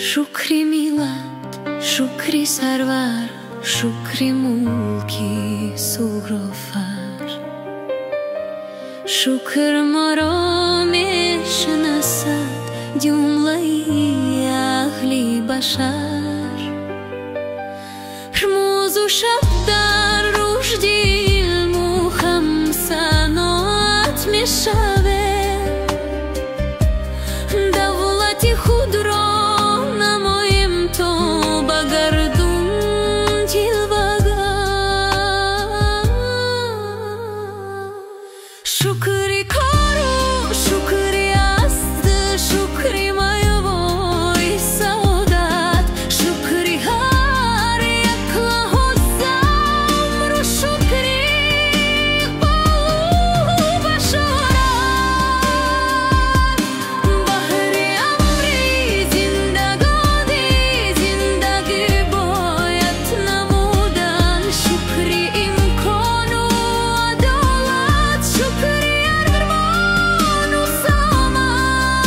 شکری میلاد، شکری سرور، شکری ملکی سوگرافر. شکر ما را میشناسد جمله اهل بشر. روز و شب در رشد علم و هم صناعت میشود. دولت خود را نماییم تا به گردون جلوه‌گر. شکری کار و شکری است، شکری میوه سعادت. شکری هر یک لحظه عمر، شکری بالو بشارت. بهر امری زندگانی زندگی باید نمودن. شکری امکان و عدالت، شکری ارمان و سلامت.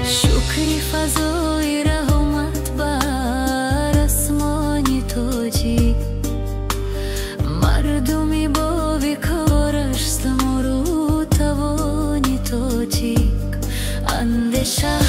شکری فضای رحمت بر آسمانی تاجیک. مردمی با وقارش سمر و توانی تاجیک. اندیشه